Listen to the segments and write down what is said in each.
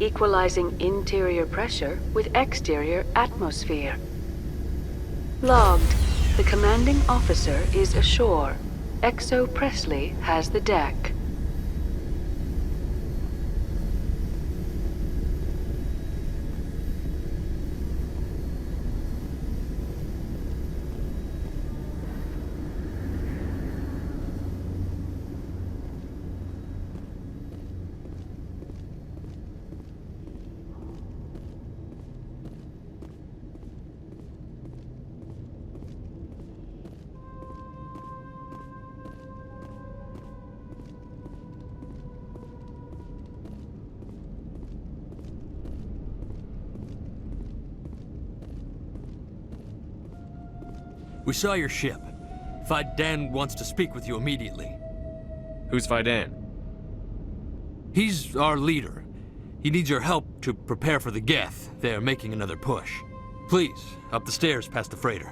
equalizing interior pressure with exterior atmosphere. Logged. The commanding officer is ashore. Exo Presley has the deck. We saw your ship. Fidan wants to speak with you immediately. Who's Fidan? He's our leader. He needs your help to prepare for the Geth. They're making another push. Please, up the stairs past the freighter.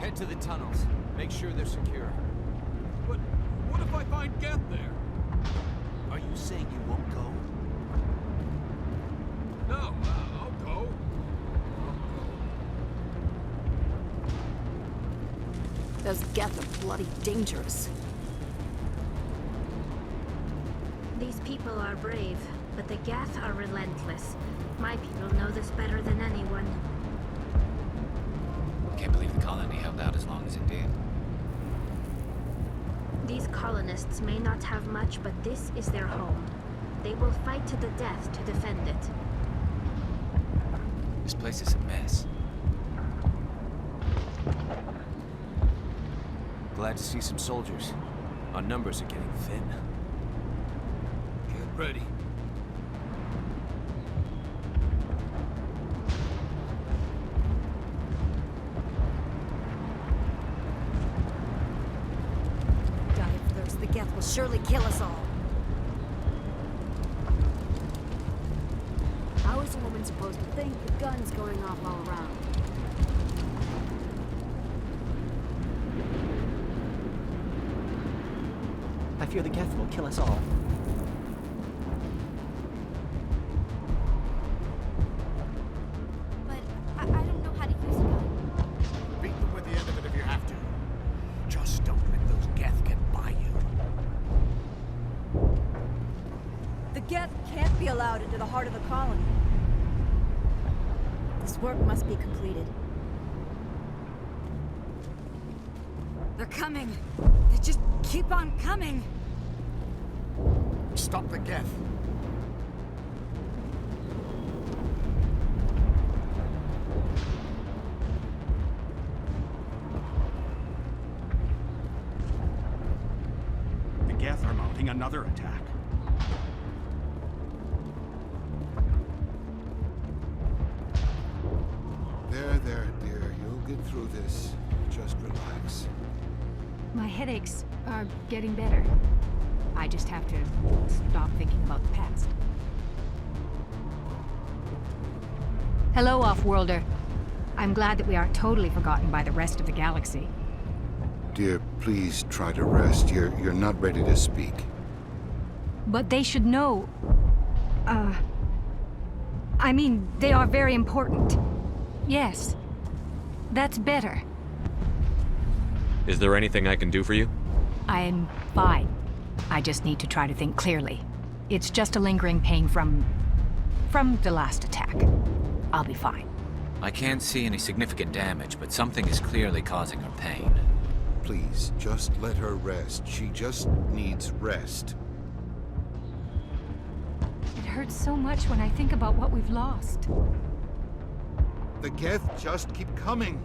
Head to the tunnels. Make sure they're secure. But what if I find Geth there? Are you saying you won't go? No, I'll go. Those Geth are bloody dangerous. These people are brave, but the Geth are relentless. My people know this better than anyone. Can't believe the colony held out as long as it did. These colonists may not have much, but this is their home. They will fight to the death to defend it. This place is a mess. Glad to see some soldiers. Our numbers are getting thin. Get ready. The Geth will surely kill us all. How is a woman supposed to think with guns going off all around? I fear the Geth will kill us all. But I don't know how to use a gun. Beat them with the end of it if you have to. Just don't let those Geth get by you. Geth can't be allowed into the heart of the colony. This work must be completed. They're coming. They just keep on coming. Stop the Geth. The Geth are mounting another attack. There, dear. You'll get through this. Just relax. My headaches are getting better. I just have to stop thinking about the past. Hello, Off-Worlder. I'm glad that we aren't totally forgotten by the rest of the galaxy. Dear, please try to rest. You're not ready to speak. But they should know... I mean, they are very important. Yes. That's better. Is there anything I can do for you? I'm fine. I just need to try to think clearly. It's just a lingering pain from the last attack. I'll be fine. I can't see any significant damage, but something is clearly causing her pain. Please, just let her rest. She just needs rest. It hurts so much when I think about what we've lost. The Geth just keep coming.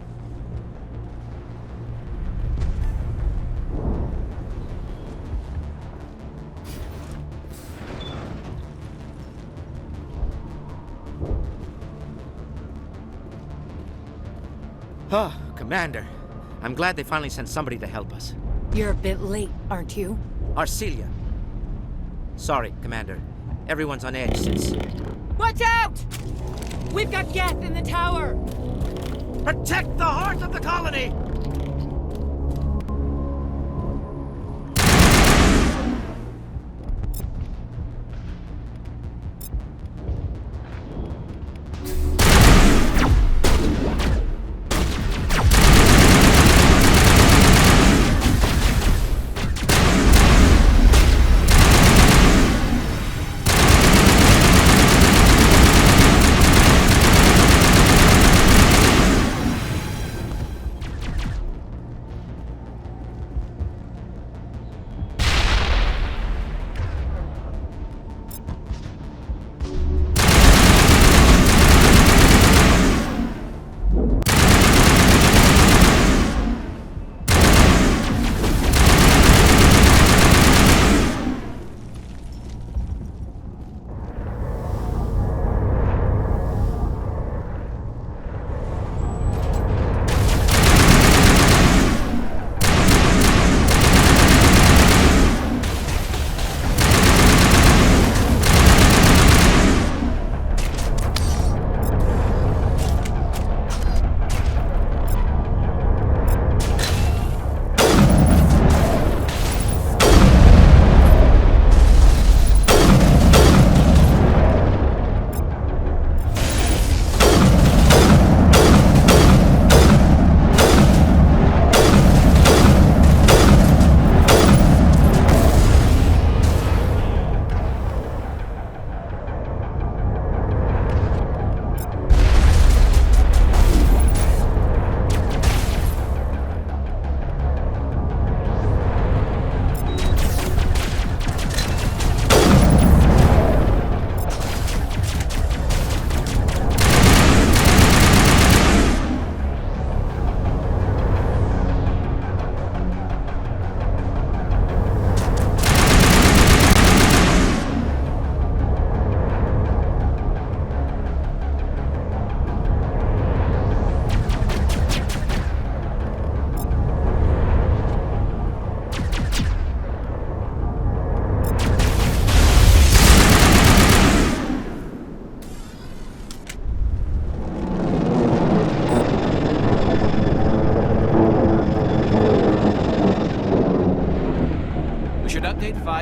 Oh, Commander. I'm glad they finally sent somebody to help us. You're a bit late, aren't you? Arcelia. Sorry, Commander. Everyone's on edge since... Watch out! We've got Geth in the tower! Protect the heart of the colony!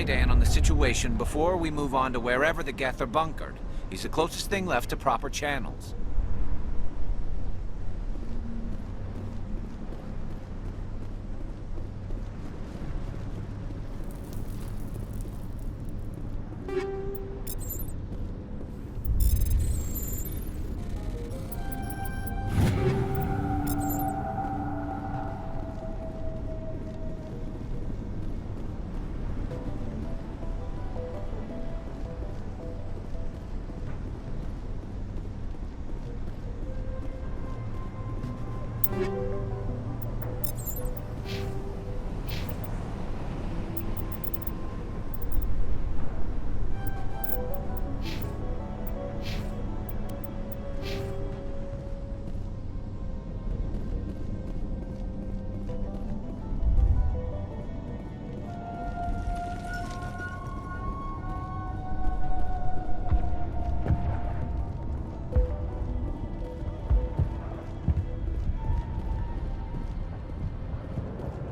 Dan on the situation before we move on to wherever the Geth are bunkered. He's the closest thing left to proper channels.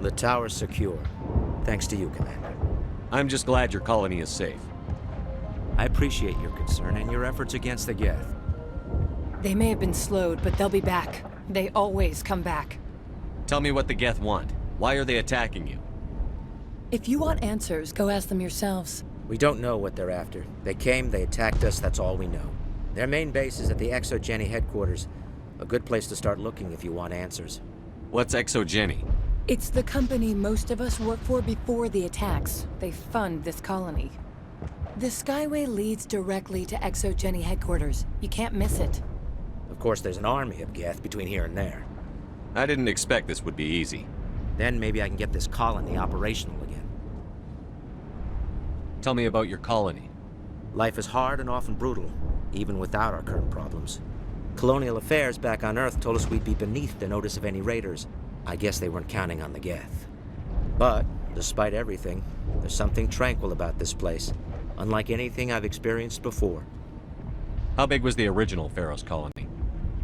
The tower's secure. Thanks to you, Commander. I'm just glad your colony is safe. I appreciate your concern and your efforts against the Geth. They may have been slowed, but they'll be back. They always come back. Tell me what the Geth want. Why are they attacking you? If you want answers, go ask them yourselves. We don't know what they're after. They came, they attacked us, that's all we know. Their main base is at the ExoGeni headquarters. A good place to start looking if you want answers. What's ExoGeni? It's the company most of us work for before the attacks. They fund this colony. The Skyway leads directly to ExoGeni headquarters. You can't miss it. Of course, there's an army of Geth between here and there. I didn't expect this would be easy. Then maybe I can get this colony operational again. Tell me about your colony. Life is hard and often brutal, even without our current problems. Colonial affairs back on Earth told us we'd be beneath the notice of any raiders. I guess they weren't counting on the Geth. But, despite everything, there's something tranquil about this place, unlike anything I've experienced before. How big was the original Feros colony?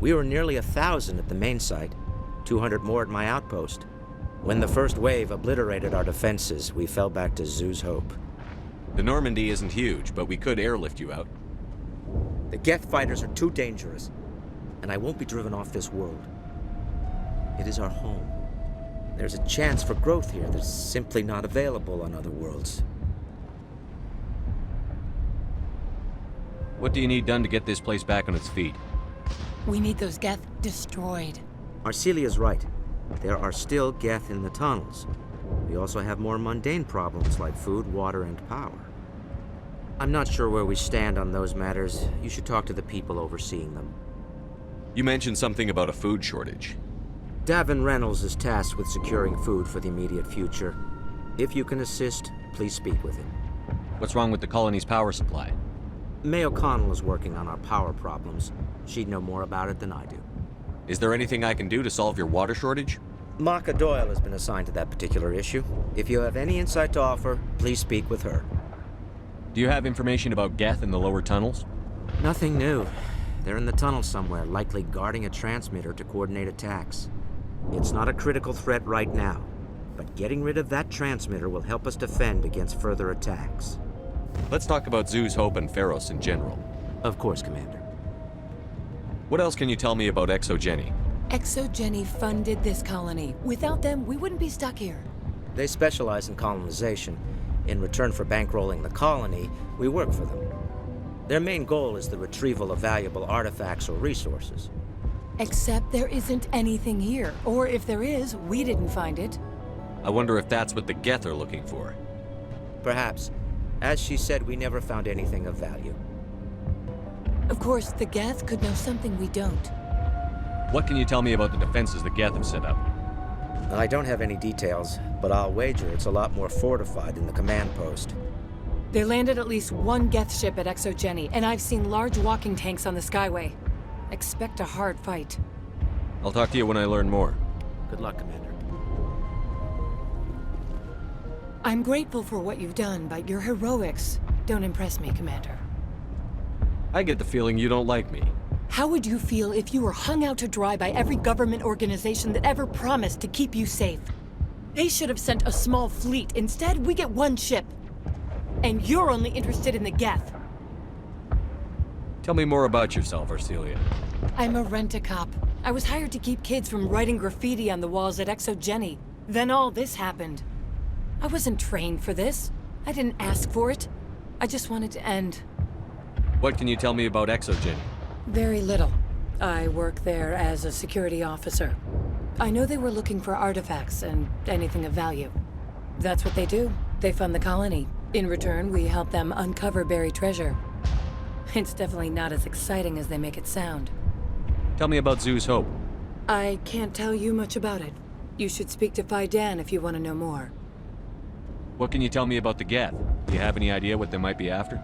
We were nearly 1,000 at the main site, 200 more at my outpost. When the first wave obliterated our defenses, we fell back to Zoo's Hope. The Normandy isn't huge, but we could airlift you out. The Geth fighters are too dangerous, and I won't be driven off this world. It is our home. There's a chance for growth here that's simply not available on other worlds. What do you need done to get this place back on its feet? We need those Geth destroyed. Arcelia's right. There are still Geth in the tunnels. We also have more mundane problems like food, water, and power. I'm not sure where we stand on those matters. You should talk to the people overseeing them. You mentioned something about a food shortage. Davin Reynolds is tasked with securing food for the immediate future. If you can assist, please speak with him. What's wrong with the colony's power supply? May O'Connell is working on our power problems. She'd know more about it than I do. Is there anything I can do to solve your water shortage? Maka Doyle has been assigned to that particular issue. If you have any insight to offer, please speak with her. Do you have information about Geth in the lower tunnels? Nothing new. They're in the tunnel somewhere, likely guarding a transmitter to coordinate attacks. It's not a critical threat right now, but getting rid of that transmitter will help us defend against further attacks. Let's talk about Zoo's Hope and Feros in general. Of course, Commander. What else can you tell me about ExoGeni? ExoGeni funded this colony. Without them, we wouldn't be stuck here. They specialize in colonization. In return for bankrolling the colony, we work for them. Their main goal is the retrieval of valuable artifacts or resources. Except there isn't anything here. Or if there is, we didn't find it. I wonder if that's what the Geth are looking for. Perhaps. As she said, we never found anything of value. Of course, the Geth could know something we don't. What can you tell me about the defenses the Geth have set up? I don't have any details, but I'll wager it's a lot more fortified than the command post. They landed at least one Geth ship at ExoGeni, and I've seen large walking tanks on the Skyway. Expect a hard fight. I'll talk to you when I learn more. Good luck, Commander. I'm grateful for what you've done, but your heroics don't impress me, Commander. I get the feeling you don't like me. How would you feel if you were hung out to dry by every government organization that ever promised to keep you safe? They should have sent a small fleet. Instead, we get one ship. And you're only interested in the Geth. Tell me more about yourself, Arcelia. I'm a rent-a-cop. I was hired to keep kids from writing graffiti on the walls at ExoGeni. Then all this happened. I wasn't trained for this. I didn't ask for it. I just wanted to end. What can you tell me about ExoGeni? Very little. I work there as a security officer. I know they were looking for artifacts and anything of value. That's what they do. They fund the colony. In return, we help them uncover buried treasure. It's definitely not as exciting as they make it sound. Tell me about Zoo's Hope. I can't tell you much about it. You should speak to Phi Dan if you want to know more. What can you tell me about the Geth? Do you have any idea what they might be after?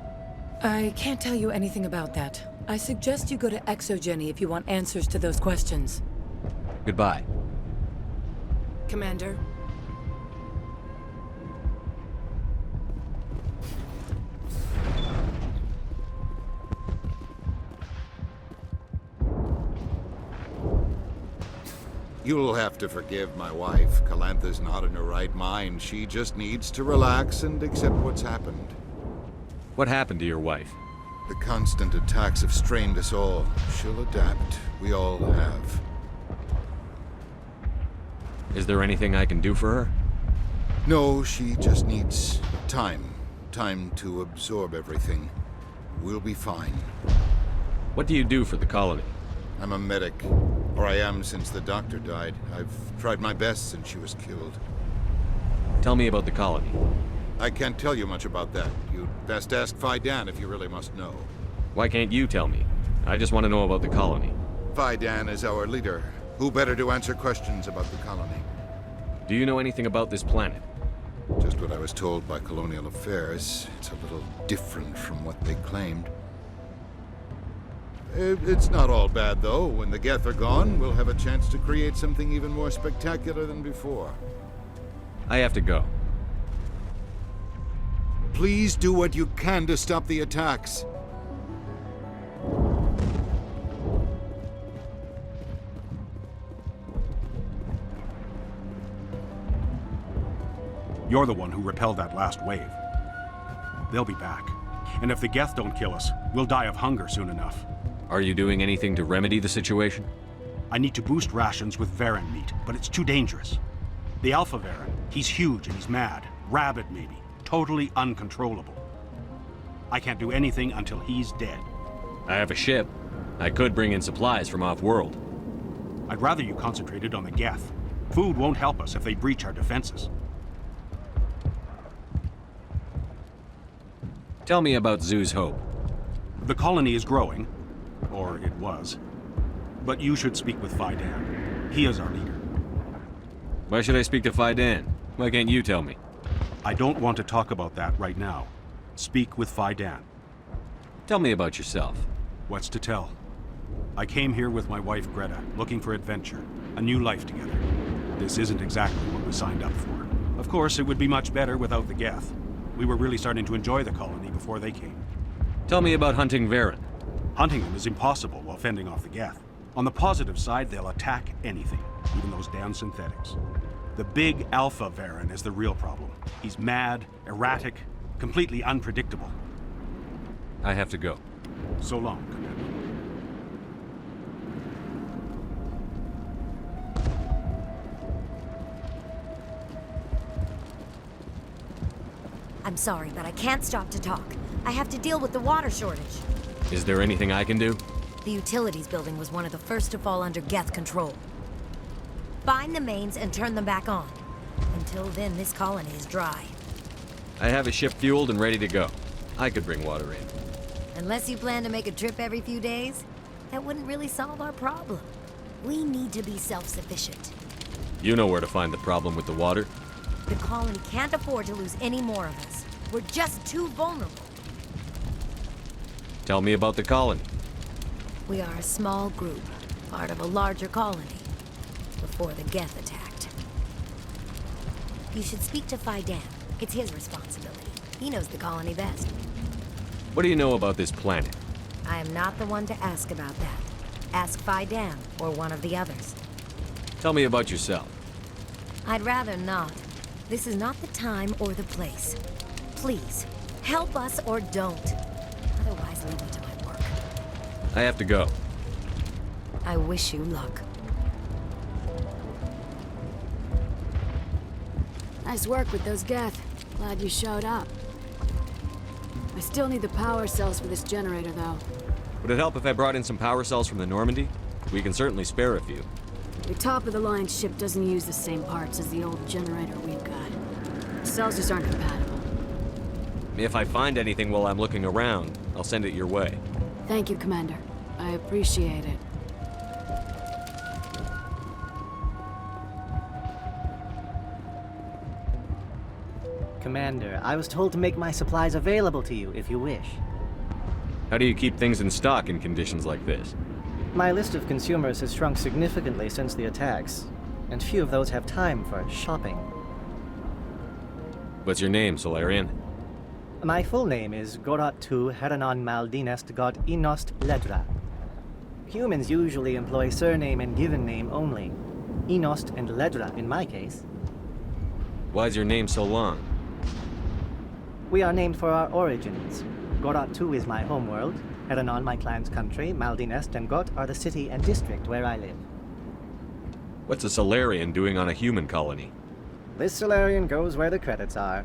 I can't tell you anything about that. I suggest you go to ExoGeni if you want answers to those questions. Goodbye. Commander. You'll have to forgive my wife. Calantha's not in her right mind. She just needs to relax and accept what's happened. What happened to your wife? The constant attacks have strained us all. She'll adapt. We all have. Is there anything I can do for her? No, she just needs time. Time to absorb everything. We'll be fine. What do you do for the colony? I'm a medic. Or I am since the doctor died. I've tried my best since she was killed. Tell me about the colony. I can't tell you much about that. You'd best ask Fidan if you really must know. Why can't you tell me? I just want to know about the colony. Fidan is our leader. Who better to answer questions about the colony? Do you know anything about this planet? Just what I was told by Colonial Affairs. It's a little different from what they claimed. It's not all bad, though. When the Geth are gone, we'll have a chance to create something even more spectacular than before. I have to go. Please do what you can to stop the attacks. You're the one who repelled that last wave. They'll be back. And if the Geth don't kill us, we'll die of hunger soon enough. Are you doing anything to remedy the situation? I need to boost rations with Varen meat, but it's too dangerous. The Alpha Varen, he's huge and he's mad. Rabid, maybe. Totally uncontrollable. I can't do anything until he's dead. I have a ship. I could bring in supplies from off-world. I'd rather you concentrated on the Geth. Food won't help us if they breach our defenses. Tell me about Zoo's Hope. The colony is growing. Or it was. But you should speak with Fidan. He is our leader. Why should I speak to Fidan? Why can't you tell me? I don't want to talk about that right now. Speak with Fidan. Tell me about yourself. What's to tell? I came here with my wife Greta, looking for adventure, a new life together. This isn't exactly what we signed up for. Of course, it would be much better without the Geth. We were really starting to enjoy the colony before they came. Tell me about hunting Varen. Hunting them is impossible while fending off the Geth. On the positive side, they'll attack anything, even those damn synthetics. The big Alpha Varen is the real problem. He's mad, erratic, completely unpredictable. I have to go. So long, Commander. I'm sorry, but I can't stop to talk. I have to deal with the water shortage. Is there anything I can do? The utilities building was one of the first to fall under Geth control. Find the mains and turn them back on. Until then, this colony is dry. I have a ship fueled and ready to go. I could bring water in. Unless you plan to make a trip every few days, that wouldn't really solve our problem. We need to be self-sufficient. You know where to find the problem with the water. The colony can't afford to lose any more of us. We're just too vulnerable. Tell me about the colony. We are a small group, part of a larger colony, before the Geth attacked. You should speak to Fidan. It's his responsibility. He knows the colony best. What do you know about this planet? I am not the one to ask about that. Ask Fidan or one of the others. Tell me about yourself. I'd rather not. This is not the time or the place. Please, help us or don't. Otherwise, leave me to my work. I have to go. I wish you luck. Nice work with those Geth. Glad you showed up. I still need the power cells for this generator, though. Would it help if I brought in some power cells from the Normandy? We can certainly spare a few. The top-of-the-line ship doesn't use the same parts as the old generator we've got. The cells just aren't compatible. If I find anything while I'm looking around, I'll send it your way. Thank you, Commander. I appreciate it. Commander, I was told to make my supplies available to you if you wish. How do you keep things in stock in conditions like this? My list of consumers has shrunk significantly since the attacks, and few of those have time for shopping. What's your name, Solarian? My full name is Gorat tu Heranon Maldinest God Inost Ledra. Humans usually employ surname and given name only. Enost and Ledra in my case. Why's your name so long? We are named for our origins. Gorat 2 is my homeworld. Heranon, my clan's country. Maldinest and Got are the city and district where I live. What's a Solarian doing on a human colony? This Solarian goes where the credits are.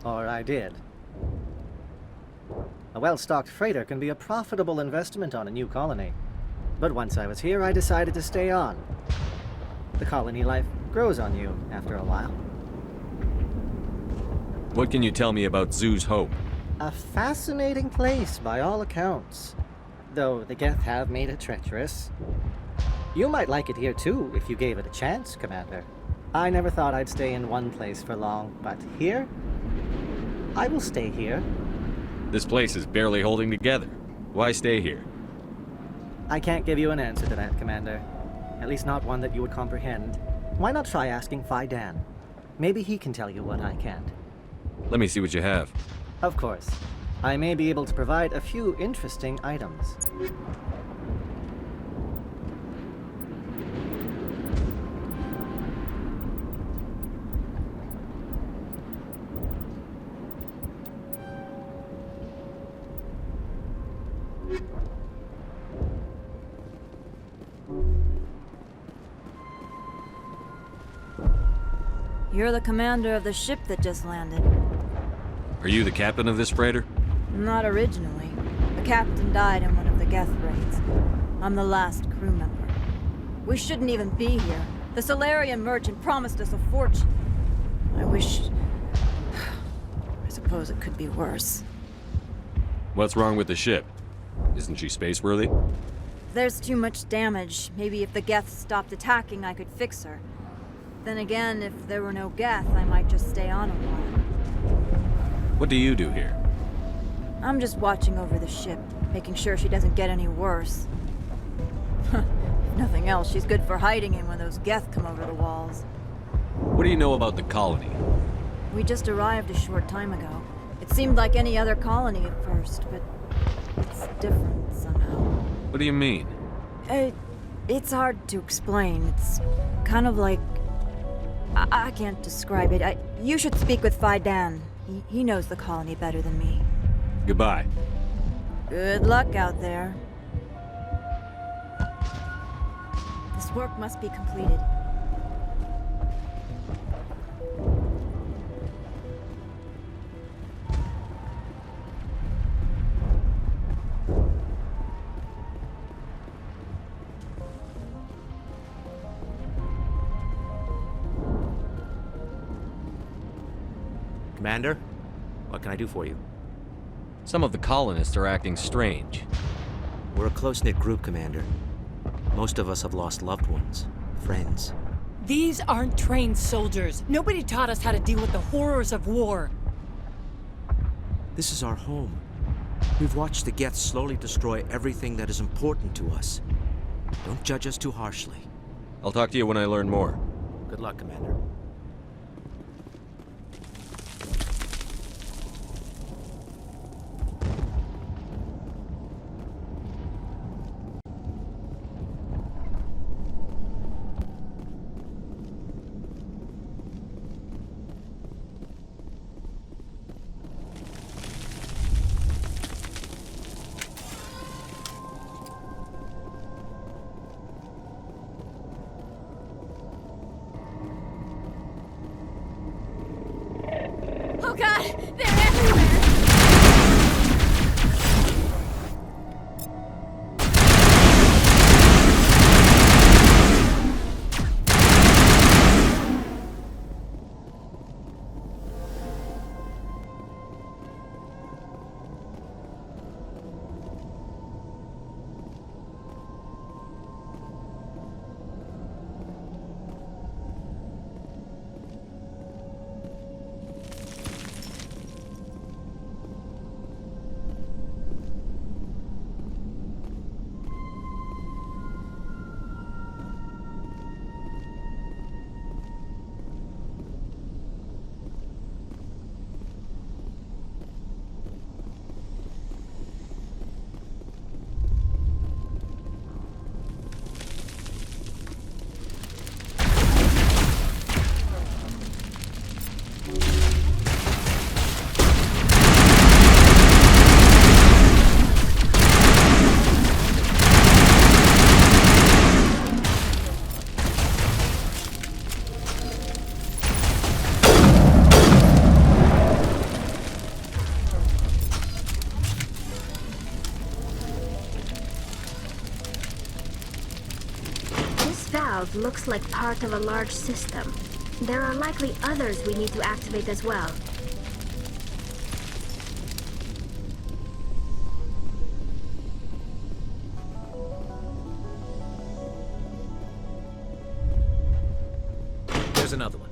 Or I did. A well-stocked freighter can be a profitable investment on a new colony. But once I was here, I decided to stay on. The colony life grows on you after a while. What can you tell me about Zoo's Hope? A fascinating place by all accounts. Though the Geth have made it treacherous. You might like it here too, if you gave it a chance, Commander. I never thought I'd stay in one place for long, but here? I will stay here. This place is barely holding together. Why stay here? I can't give you an answer to that, Commander. At least not one that you would comprehend. Why not try asking Fidan? Maybe he can tell you what I can't. Let me see what you have. Of course. I may be able to provide a few interesting items. You're the commander of the ship that just landed. Are you the captain of this freighter? Not originally. The captain died in one of the Geth raids. I'm the last crew member. We shouldn't even be here. The Solarian merchant promised us a fortune. I wish... I suppose it could be worse. What's wrong with the ship? Isn't she space-worthy? There's too much damage. Maybe if the Geth stopped attacking, I could fix her. Then again, if there were no Geth, I might just stay on a while. What do you do here? I'm just watching over the ship, making sure she doesn't get any worse. If nothing else, she's good for hiding in when those Geth come over the walls. What do you know about the colony? We just arrived a short time ago. It seemed like any other colony at first, but it's different somehow. What do you mean? It's hard to explain. It's kind of like... I can't describe it. You should speak with Fidan. He knows the colony better than me. Goodbye. Good luck out there. This work must be completed. Commander, what can I do for you? Some of the colonists are acting strange. We're a close-knit group, Commander. Most of us have lost loved ones, friends. These aren't trained soldiers. Nobody taught us how to deal with the horrors of war. This is our home. We've watched the Geth slowly destroy everything that is important to us. Don't judge us too harshly. I'll talk to you when I learn more. Good luck, Commander. valve looks like part of a large system. There are likely others we need to activate as well. There's another one.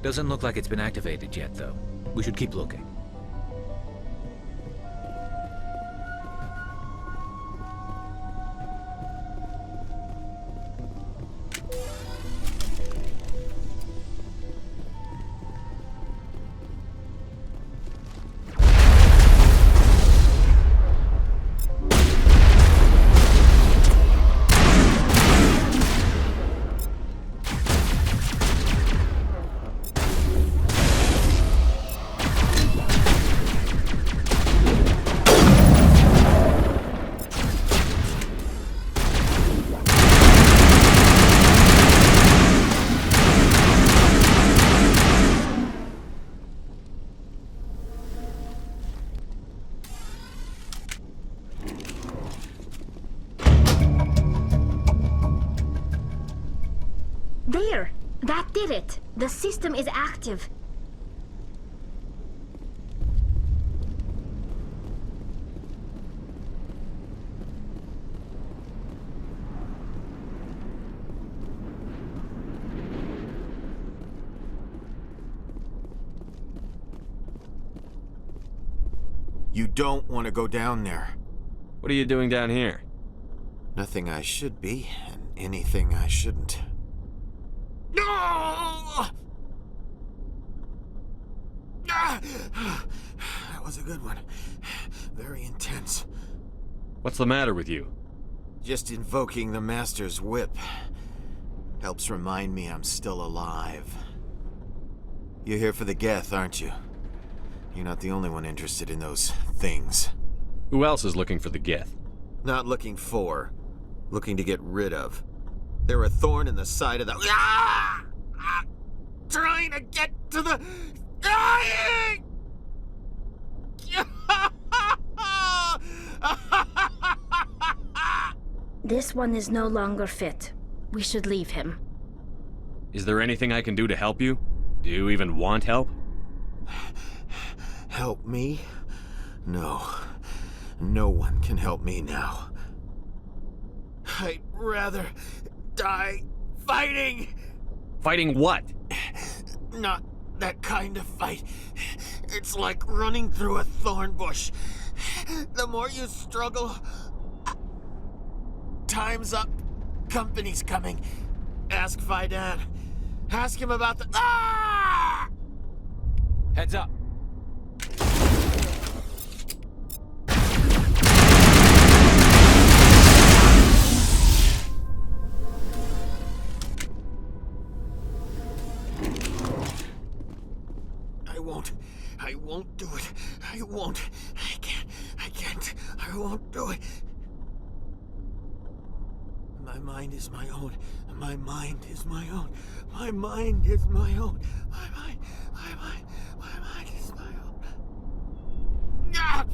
Doesn't look like it's been activated yet, though. We should keep looking. There! That did it! The system is active. You don't want to go down there. What are you doing down here? Nothing I should be, and anything I shouldn't. No! That was a good one. Very intense. What's the matter with you? Just invoking the Master's whip helps remind me I'm still alive. You're here for the Geth, aren't you? You're not the only one interested in those things. Who else is looking for the Geth? Not looking for, looking to get rid of. They're a thorn in the side of the... Trying to get to the... Dying! This one is no longer fit. We should leave him. Is there anything I can do to help you? Do you even want help? Help me? No. No one can help me now. I'd rather die fighting! Fighting what? Not that kind of fight. It's like running through a thorn bush. The more you struggle... Time's up. Company's coming. Ask Faidan. Ask him about the... Ah! Heads up. I won't do it. I won't. I can't. I won't do it. My mind is my own. My mind is my own. My mind is my own. My mind is my own. Ah!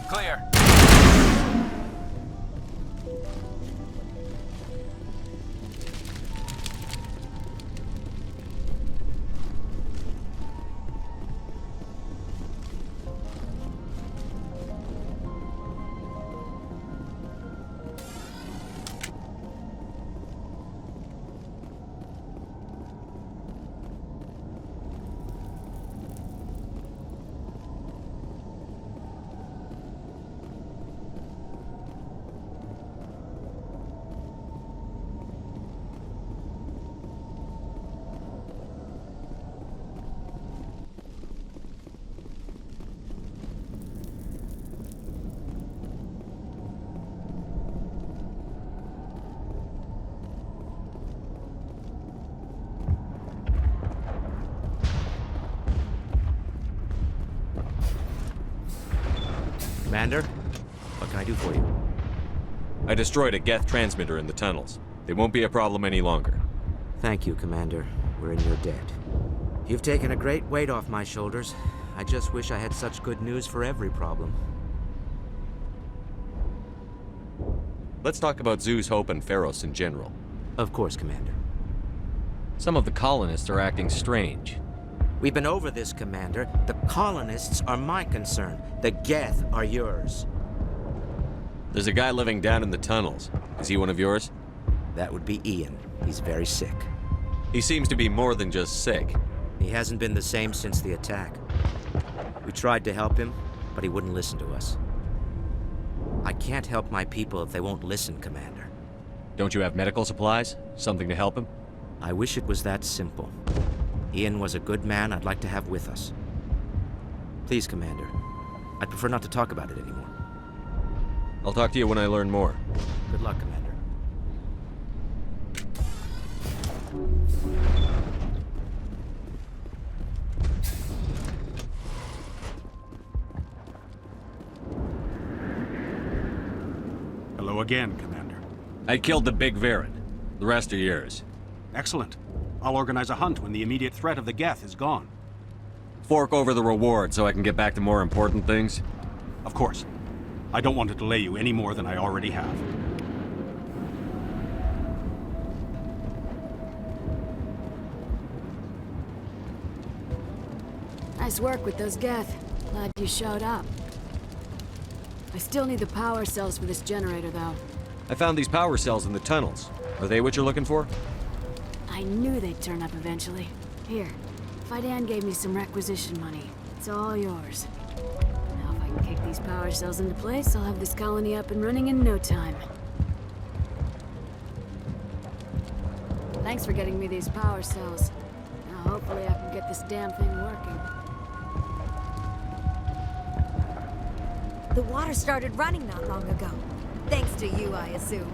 Clear. Commander, what can I do for you? I destroyed a Geth transmitter in the tunnels. They won't be a problem any longer. Thank you, Commander. We're in your debt. You've taken a great weight off my shoulders. I just wish I had such good news for every problem. Let's talk about Zoo's Hope and Feros in general. Of course, Commander. Some of the colonists are acting strange. We've been over this, Commander. The colonists are my concern. The Geth are yours. There's a guy living down in the tunnels. Is he one of yours? That would be Ian. He's very sick. He seems to be more than just sick. He hasn't been the same since the attack. We tried to help him, but he wouldn't listen to us. I can't help my people if they won't listen, Commander. Don't you have medical supplies? Something to help him? I wish it was that simple. Ian was a good man I'd like to have with us. Please, Commander. I'd prefer not to talk about it anymore. I'll talk to you when I learn more. Good luck, Commander. Hello again, Commander. I killed the big Varen. The rest are yours. Excellent. I'll organize a hunt when the immediate threat of the Geth is gone. Fork over the reward so I can get back to more important things? Of course. I don't want to delay you any more than I already have. Nice work with those Geth. Glad you showed up. I still need the power cells for this generator, though. I found these power cells in the tunnels. Are they what you're looking for? I knew they'd turn up eventually. Here, Fidan gave me some requisition money. It's all yours. Now if I can kick these power cells into place, I'll have this colony up and running in no time. Thanks for getting me these power cells. Now hopefully I can get this damn thing working. The water started running not long ago. Thanks to you, I assume.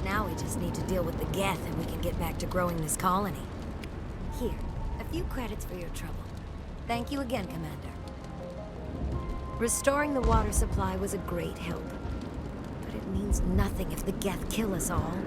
Now we just need to deal with the Geth and we can get back to growing this colony. Here, a few credits for your trouble. Thank you again, Commander. Restoring the water supply was a great help. But it means nothing if the Geth kill us all.